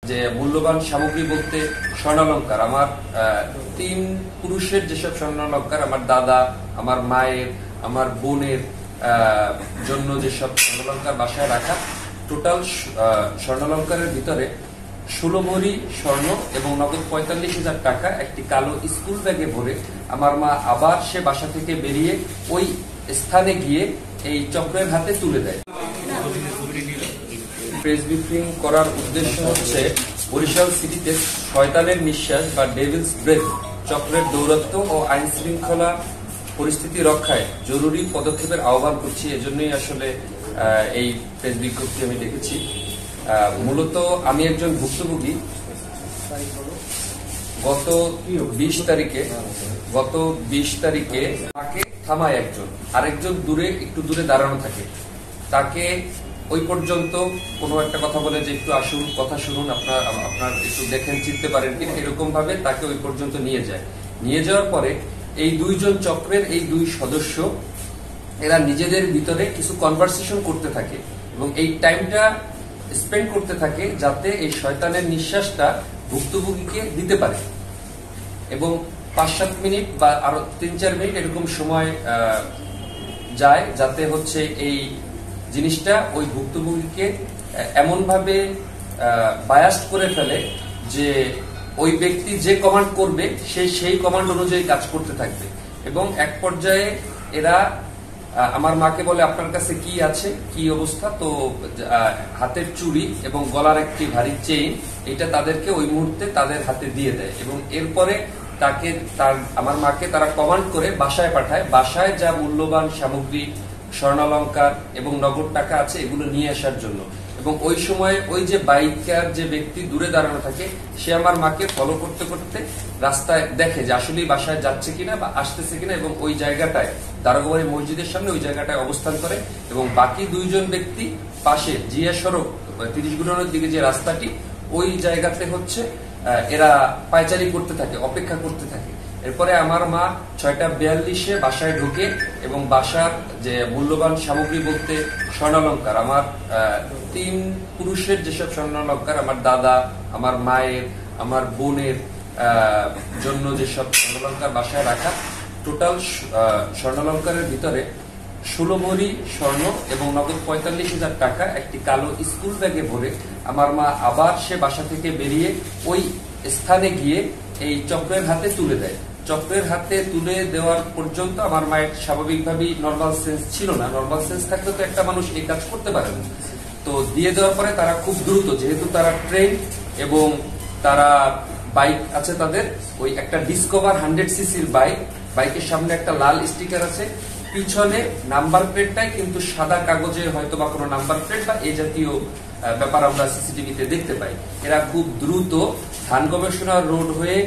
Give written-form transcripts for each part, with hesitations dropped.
যে মূল্যবান সামগ্রী বলতে স্বর্ণালঙ্কার, আমার 3 পুরুষের যেসব স্বর্ণালঙ্কার, আমার দাদা, আমার মায়ের, আমার বোনের জন্য যেসব স্বর্ণালঙ্কার বাসায় রাখা, টোটাল স্বর্ণালঙ্কারের ভিতরে 16 ভরি স্বর্ণ এবং নগদ 45,000 টাকা একটি কালো স্কুল ব্যাগে ভরে আমার মা আবার সে বাসা থেকে বেরিয়ে ওই স্থানে গিয়ে এই চক্রের হাতে তুলে দেয়। প্রেস ব্রিফিং করার উদ্দেশ্য হচ্ছে বরিশাল সিটিতে শয়তানের নিঃশ্বাস বা ডেভিলস ব্রেথ চক্রের দৌরাত্ম্য ও আইন শৃঙ্খলা পরিস্থিতি রক্ষায় জরুরি পদক্ষেপের আহ্বান করছি। এজন্যই আসলে এই প্রেস বিজ্ঞপ্তি আমি দেখেছি। মূলত আমি একজন ভুক্তভোগী। গত 20 তারিখে তাকে থামায় একজন, আরেকজন একটু দূরে দাঁড়ানো থাকে। তাকে ওই পর্যন্ত কোনো একটা কথা বলে যে একটু আসুন, কথা শুনুন, আপনার একটু দেখেন, চিনতে পারেন কিনা, এরকম ভাবে তাকে ওই পর্যন্ত নিয়ে যায়। নিয়ে যাওয়ার পরে এই 2 জন চক্রের এই 2 সদস্য এরা নিজেদের ভিতরে কিছু কনভারসেশন করতে থাকে এবং এই টাইমটা স্পেন্ড করতে থাকে যাতে এই শয়তানের নিঃশ্বাসটা ভুক্তভোগীকে দিতে পারে। এবং 5-7 মিনিট বা আরো 3-4 মিনিট এরকম সময় যায় যাতে হচ্ছে এই জিনিসটা ওই ভুক্তভোগীকে এমন ভাবে বায়াস্ট করে ফেলে যে ওই ব্যক্তি যে কমান্ড করবে সেই কমান্ড অনুযায়ী কাজ করতে থাকবে। এবং এক পর্যায়ে এরা আমার মাকে বলে, আপনার কাছে কি আছে, কি অবস্থা? তো হাতের চুড়ি এবং গলার একটি ভারী চেইন, এটা তাদেরকে ওই মুহূর্তে তাদের হাতে দিয়ে দেয়। এবং এরপরে আমার মাকে তারা কমান্ড করে বাসায় পাঠায়। বাসায় যা মূল্যবান সামগ্রী, স্বর্ণালঙ্কার এবং নগদ টাকা আছে এগুলো নিয়ে আসার জন্য। এবং ওই সময় ওই যে বাইকার যে ব্যক্তি দূরে দাঁড়ানো থাকে সে আমার মাকে ফলো করতে করতে রাস্তায় দেখে যে আসলে বাসায় যাচ্ছে কিনা বা আসতেছে কিনা, এবং ওই জায়গাটায় দারোগাবাড়ি মসজিদের সামনে ওই জায়গাটায় অবস্থান করে। এবং বাকি 2 জন ব্যক্তি পাশে জিয়া সড়ক 30 গুণনের দিকে যে রাস্তাটি, ওই জায়গাতে হচ্ছে এরা পায়চারি করতে থাকে, অপেক্ষা করতে থাকে। এরপরে আমার মা 6:42-এ বাসায় ঢোকে এবং বাসার যে মূল্যবান সামগ্রী বলতে স্বর্ণালঙ্কার, আমার 3 পুরুষের যেসব স্বর্ণালঙ্কার, আমার দাদা, আমার মায়ের, আমার বোনের জন্য যেসব স্বর্ণালঙ্কার বাসায় রাখা, টোটাল স্বর্ণালঙ্কারের ভিতরে 16 ভরি স্বর্ণ এবং নগদ 45,000 টাকা একটি কালো স্কুল ব্যাগে ভরে আমার মা আবার সে বাসা থেকে বেরিয়ে ওই স্থানে গিয়ে এই চক্রের হাতে তুলে দেয়। চক্রের হাতে তুলে দেওয়ার পর্যন্ত আমার মায়ের স্বাভাবিকভাবেই নর্মাল সেন্স ছিল না। নর্মাল সেন্স থাকলে তো একটা মানুষ এই কাজ করতে পারে না। তো দিয়ে দেওয়ার পরে তারা খুব দ্রুত, যেহেতু তারা ট্রেন এবং তারা বাইক আছে তাদের, ওই একটা ডিসকভার 100cc-র বাইকের সামনে একটা লাল স্টিকার আছে, পিছনে নাম্বার প্লেটটাই কিন্তু সাদা কাগজে হয়তো বা কোনো নাম্বার প্লেট বা এই জাতীয় ব্যাপার আমরা সিসিটিভিতে দেখতে পাই। এরা খুব দ্রুত ধান গবেষণা রোড হয়ে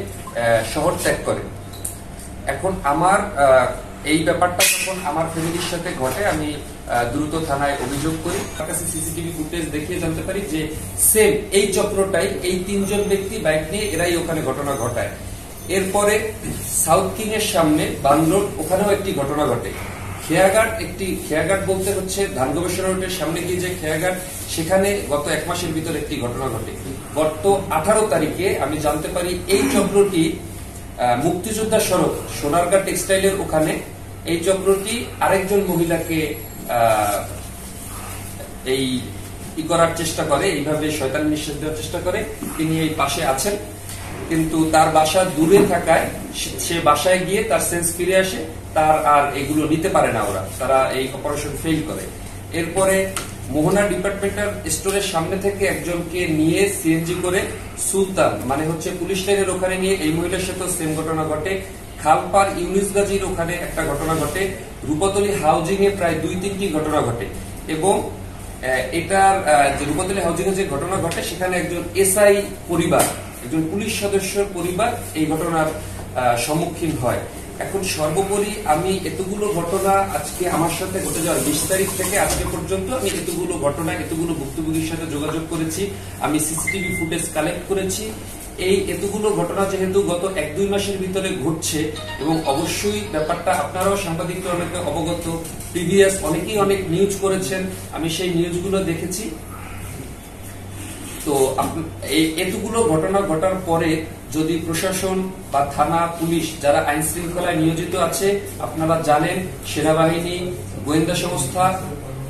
শহর ত্যাগ করে। এখন আমার এই ব্যাপারটা যখন আমার ফ্যামিলির সাথে ঘটে, আমি দ্রুত থানায় অভিযোগ করি। আমার কাছে সিসিটিভি ফুটেজ দেখিয়ে জানতে পারি যে সেম এই চক্রটাই, এই 3 জন ব্যক্তি বাইক নিয়ে এরাই ওখানে ঘটনা ঘটায়। এরপরে সাউথ কিং এর সামনে বানরোড, ওখানেও একটি ঘটনা ঘটে। খেয়াঘাট বলতে হচ্ছে ধান গবেষণা রোডের সামনে গিয়ে যে খেয়াঘাট, সেখানে গত 1 মাসের ভিতরে একটি ঘটনা ঘটে। গত 18 তারিখে আমি জানতে পারি এই চক্রটি মুক্তিযোদ্ধা সড়ক সোনারগাঁ টেক্সটাইলের ওখানে, এই চক্রটি আরেকজন মহিলাকে করার চেষ্টা করে, এইভাবে শয়তান নিঃশ্বাস দেওয়ার চেষ্টা করে। তিনি এই পাশে আছেন, কিন্তু তার বাসা দূরে থাকায় সে বাসায় গিয়ে তার সেন্স ফিরে আসে, তার আর এগুলো নিতে পারে না তারা এই অপারেশন ফেল করে। এরপরে মোহনা ডিপার্টমেন্টাল স্টোরের সামনে থেকে একজনকে নিয়ে সিএনজি করে সুলতান, মানে হচ্ছে পুলিশ লাইনের ওখানে নিয়ে এই মহিলার সাথে সেম ঘটনা ঘটে। খালপার ইউনিস গাজীর ওখানে একটা ঘটনা ঘটে। রূপাতলী হাউজিং এ প্রায় 2-3টি ঘটনা ঘটে। এবং এটার যে রূপাতলী হাউজিং এ যে ঘটনা ঘটে, সেখানে একজন এসআই পরিবার, একজন পুলিশ সদস্যের পরিবার এই ঘটনার সম্মুখীন হয়। এখন সর্বোপরি আমি এতগুলো ঘটনা আজকে আমার সাথে ঘটে যাওয়ার 20 তারিখ থেকে আজকে পর্যন্ত আমি এতগুলো ঘটনা, এতগুলো ভুক্তভোগীর সাথে যোগাযোগ করেছি, আমি সিসিটিভি ফুটেজ কালেক্ট করেছি। এই এতগুলো ঘটনা যেহেতু গত 1-2 মাসের ভিতরে ঘটছে, এবং অবশ্যই ব্যাপারটা আপনারাও সাংবাদিকরা অনেকে অবগত, অনেকেই অনেক নিউজ করেছেন, আমি সেই নিউজগুলো দেখেছি। তো তো এতগুলো ঘটনা ঘটার পরে যদি প্রশাসন বা থানা পুলিশ যারা আইন শৃঙ্খলায় নিয়োজিত আছে, আপনারা জানেন সেনাবাহিনী, গোয়েন্দা সংস্থা,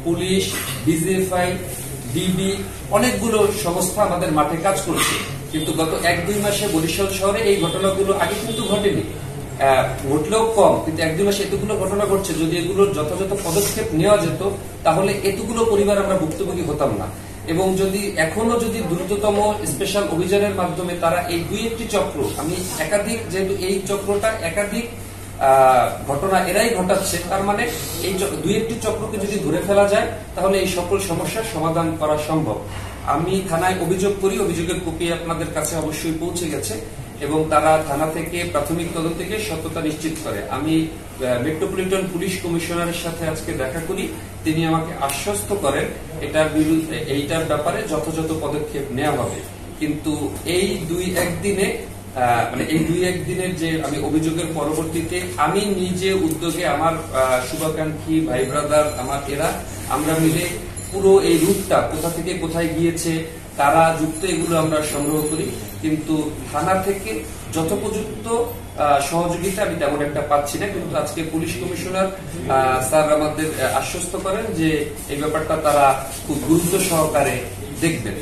পুলিশ, ডিজিএফআই, ডিবি, অনেকগুলো সংস্থা আমাদের মাঠে কাজ করছে, কিন্তু গত 1-2 মাসে বরিশাল শহরে এই ঘটনাগুলো আগে কিন্তু ঘটেনি, ঘটলেও কম, কিন্তু 1-2 মাসে এতগুলো ঘটনা ঘটছে। যদি এগুলোর যথাযথ পদক্ষেপ নেওয়া যেত তাহলে এতগুলো পরিবার আমরা ভুক্তভোগী হতাম না। এবং যদি এখনো যদি দ্রুততম স্পেশাল অভিযানের মাধ্যমে তারা এই 2-1টি চক্র, আমি একাধিক, যেহেতু এই চক্রটা একাধিক ঘটনা এরাই ঘটাচ্ছে, তার মানে এই 2-1টি চক্রকে যদি ধরে ফেলা যায় তাহলে এই সকল সমস্যার সমাধান করা সম্ভব। আমি থানায় অভিযোগ করি, অভিযোগের কপি আপনাদের কাছে অবশ্যই পৌঁছে গেছে এবং তারা থানা থেকে প্রাথমিক তদন্ত থেকে সত্যতা নিশ্চিত করে। আমি মেট্রোপলিটন পুলিশ কমিশনারের সাথে আজকে দেখা করি, তিনি আমাকে আশ্বস্ত করেন এইটার ব্যাপারে যথাযথ পদক্ষেপ নেওয়া হবে। কিন্তু এই 2-1 দিনে মানে এই 2-1 দিনের যে আমি অভিযোগের পরবর্তীতে আমি নিজে উদ্যোগে আমার শুভাকাঙ্ক্ষী ভাই ব্রাদার আমরা মিলে পুরো এই রুটটা কোথা থেকে কোথায় গিয়েছে, কারা যুক্ত, এগুলো আমরা সংগ্রহ করি, কিন্তু থানা থেকে যথোপযুক্ত সহযোগিতা আমি তেমন একটা পাচ্ছি না। কিন্তু আজকে পুলিশ কমিশনার স্যার আমাদের আশ্বস্ত করেন যে এই ব্যাপারটা তারা খুব গুরুত্ব সহকারে দেখবেন।